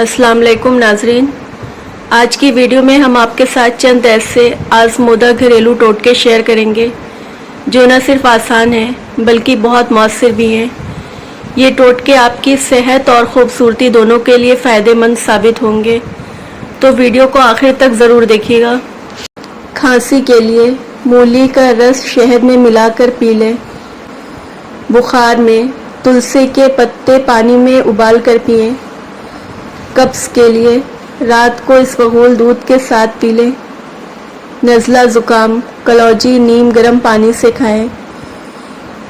अस्सलाम वालेकुम नाजरीन, आज की वीडियो में हम आपके साथ चंद ऐसे आज़मूदा घरेलू टोटके शेयर करेंगे जो न सिर्फ आसान हैं बल्कि बहुत मौसर भी हैं। ये टोटके आपकी सेहत और ख़ूबसूरती दोनों के लिए फ़ायदेमंद साबित होंगे, तो वीडियो को आखिर तक ज़रूर देखिएगा। खांसी के लिए मूली का रस शहद में मिलाकर पी लें। बुखार में तुलसी के पत्ते पानी में उबाल कर पिएं। कब्ज़ के लिए रात को इसबगोल दूध के साथ पी लें। नज़ला ज़ुकाम कलौजी नीम गर्म पानी से खाएं।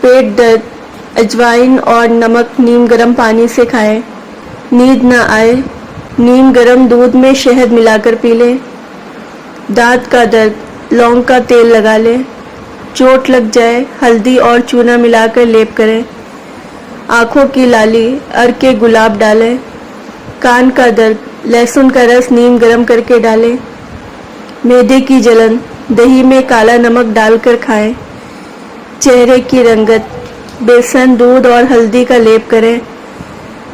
पेट दर्द अजवाइन और नमक नीम गर्म पानी से खाएं। नींद न आए नीम गर्म दूध में शहद मिलाकर पी लें। दांत का दर्द लौंग का तेल लगा लें। चोट लग जाए हल्दी और चूना मिलाकर लेप करें। आँखों की लाली अर के गुलाब डालें। कान का दर्द लहसुन का रस नीम गर्म करके डालें। मैदे की जलन दही में काला नमक डालकर खाएं। चेहरे की रंगत बेसन दूध और हल्दी का लेप करें।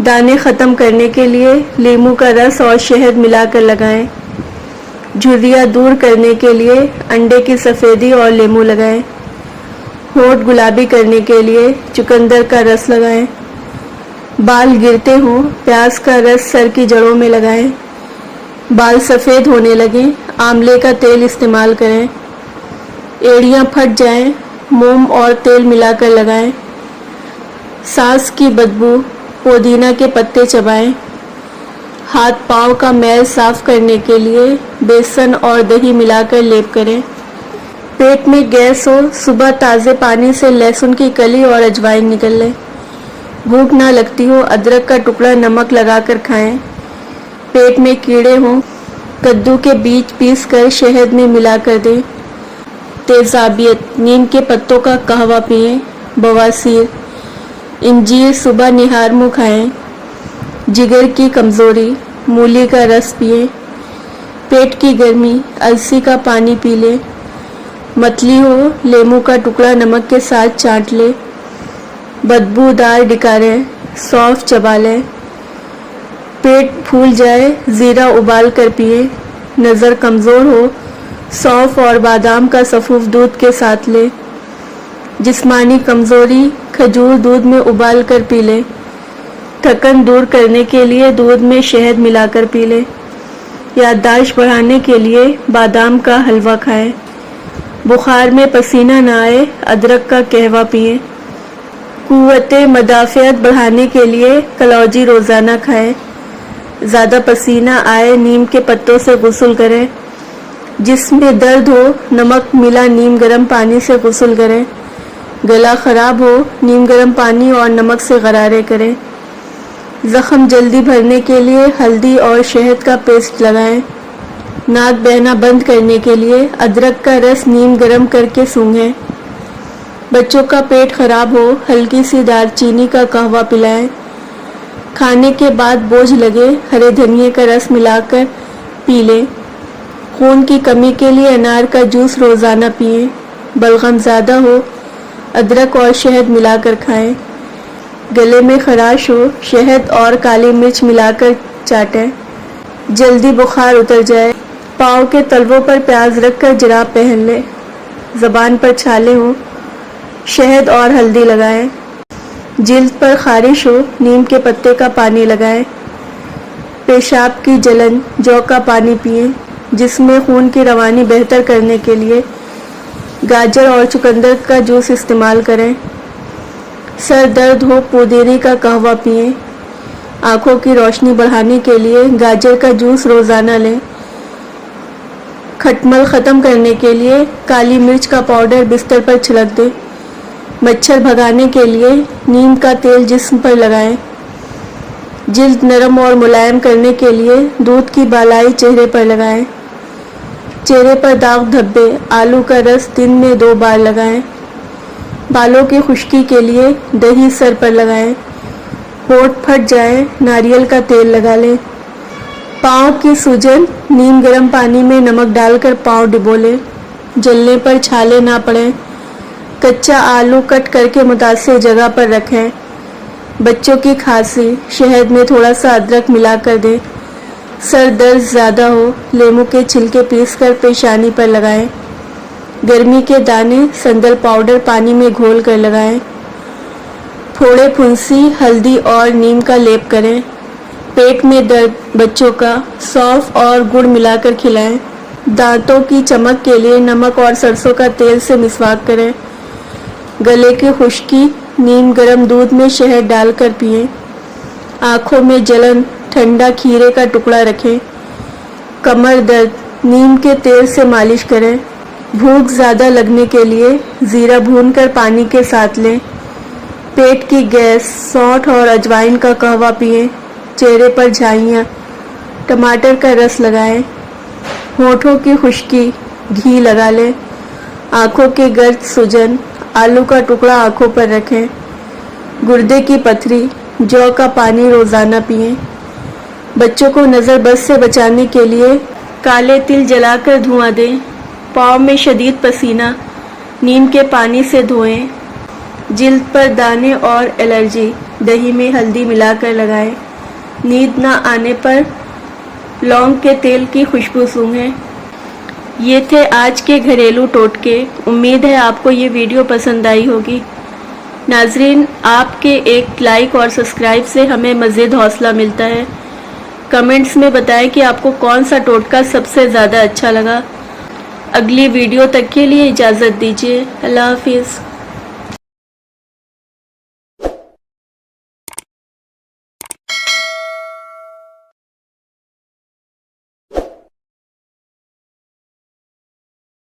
दाने ख़त्म करने के लिए नींबू का रस और शहद मिलाकर लगाएं। झुर्रियाँ दूर करने के लिए अंडे की सफ़ेदी और नींबू लगाएं। होंठ गुलाबी करने के लिए चुकंदर का रस लगाएं। बाल गिरते हों प्याज का रस सर की जड़ों में लगाएं। बाल सफ़ेद होने लगें आंवले का तेल इस्तेमाल करें। एड़ियाँ फट जाएं मोम और तेल मिलाकर लगाएं। सांस की बदबू पुदीना के पत्ते चबाएं। हाथ पाँव का मैल साफ करने के लिए बेसन और दही मिलाकर लेप करें। पेट में गैस हो सुबह ताज़े पानी से लहसुन की कली और अजवाइन निकल लें। भूख ना लगती हो अदरक का टुकड़ा नमक लगाकर खाएं। पेट में कीड़े हों कद्दू के बीज पीस कर शहद में मिलाकर दें। तेज़ाबियत नीम के पत्तों का कहवा पिएं। बवासीर इंजीर सुबह निहार मुँह खाएं। जिगर की कमज़ोरी मूली का रस पिएं। पेट की गर्मी अलसी का पानी पी लें। मतली हो लेमू का टुकड़ा नमक के साथ चाट लें। बदबूदार डिकारें सौंफ चबा लें। पेट फूल जाए ज़ीरा उबाल कर पिए। नज़र कमज़ोर हो सौंफ और बादाम का सफ़ूफ दूध के साथ लें। जिस्मानी कमज़ोरी खजूर दूध में उबाल कर पी लें। थकन दूर करने के लिए दूध में शहद मिलाकर पी लें। याददाश्त बढ़ाने के लिए बादाम का हलवा खाएं। बुखार में पसीना न आए अदरक का कहवा पिएं। कुव्वते मदाफ़ियत बढ़ाने के लिए कलौजी रोज़ाना खाएं। ज़्यादा पसीना आए नीम के पत्तों से गुस्ल करें। जिसमें दर्द हो नमक मिला नीम गर्म पानी से गुस्ल करें। गला ख़राब हो नीम गर्म पानी और नमक से गरारे करें। ज़ख़म जल्दी भरने के लिए हल्दी और शहद का पेस्ट लगाएं। नाक बहना बंद करने के लिए अदरक का रस नीम गर्म करके सूंघें। बच्चों का पेट खराब हो हल्की सी दालचीनी का कहवा पिलाएं। खाने के बाद बोझ लगे हरे धनिए का रस मिलाकर पी लें। खून की कमी के लिए अनार का जूस रोज़ाना पिएं। बलगम ज़्यादा हो अदरक और शहद मिलाकर खाएं। गले में खराश हो शहद और काली मिर्च मिलाकर चाटें। जल्दी बुखार उतर जाए पाँव के तलवों पर प्याज रखकर जुराब पहन लें। ज़बान पर छाले हों शहद और हल्दी लगाएं। जिल्द पर खारिश हो नीम के पत्ते का पानी लगाएं। पेशाब की जलन जौ का पानी पिएं। जिसमें खून की रवानी बेहतर करने के लिए गाजर और चुकंदर का जूस इस्तेमाल करें। सर दर्द हो पुदीने का कहवा पिएं। आँखों की रोशनी बढ़ाने के लिए गाजर का जूस रोज़ाना लें। खटमल ख़त्म करने के लिए काली मिर्च का पाउडर बिस्तर पर छिड़क दें। मच्छर भगाने के लिए नीम का तेल जिस्म पर लगाएं। जिल्द नरम और मुलायम करने के लिए दूध की बालाई चेहरे पर लगाएं। चेहरे पर दाग धब्बे आलू का रस दिन में 2 बार लगाएं। बालों की खुश्की के लिए दही सर पर लगाएं। होंठ फट जाए नारियल का तेल लगा लें। पाँव की सूजन नीम गर्म पानी में नमक डालकर पाँव डिबो लें। जलने पर छाले ना पड़ें। कच्चा आलू कट करके मुतासिर जगह पर रखें। बच्चों की खांसी शहद में थोड़ा सा अदरक मिलाकर दें। सर दर्द ज़्यादा हो, लेमू के छिलके पीसकर पेशानी पर लगाएं। गर्मी के दाने संदल पाउडर पानी में घोल कर लगाएं। फोड़े फुंसी हल्दी और नीम का लेप करें। पेट में दर्द बच्चों का सौंफ और गुड़ मिलाकर खिलाएं। दांतों की चमक के लिए नमक और सरसों का तेल से मिसवाक करें। गले की खुश्की नीम गर्म दूध में शहद डालकर पिएं। आँखों में जलन ठंडा खीरे का टुकड़ा रखें। कमर दर्द नीम के तेल से मालिश करें। भूख ज़्यादा लगने के लिए ज़ीरा भूनकर पानी के साथ लें। पेट की गैस सौंठ और अजवाइन का कहवा पिएं। चेहरे पर झाइयाँ टमाटर का रस लगाएं। होठों की खुश्की घी लगा लें। आँखों के गर्द सूजन आलू का टुकड़ा आँखों पर रखें। गुर्दे की पथरी जौ का पानी रोज़ाना पिएं। बच्चों को नज़र बद से बचाने के लिए काले तिल जलाकर धुआं दें। पाँव में शदीद पसीना नीम के पानी से धोएं। जिल्द पर दाने और एलर्जी दही में हल्दी मिलाकर लगाएं। नींद ना आने पर लौंग के तेल की खुशबू सूंघें। ये थे आज के घरेलू टोटके। उम्मीद है आपको ये वीडियो पसंद आई होगी। नाजरीन, आपके एक लाइक और सब्सक्राइब से हमें मज़ीद हौसला मिलता है। कमेंट्स में बताएं कि आपको कौन सा टोटका सबसे ज़्यादा अच्छा लगा। अगली वीडियो तक के लिए इजाज़त दीजिए। अल्लाह हाफिज़।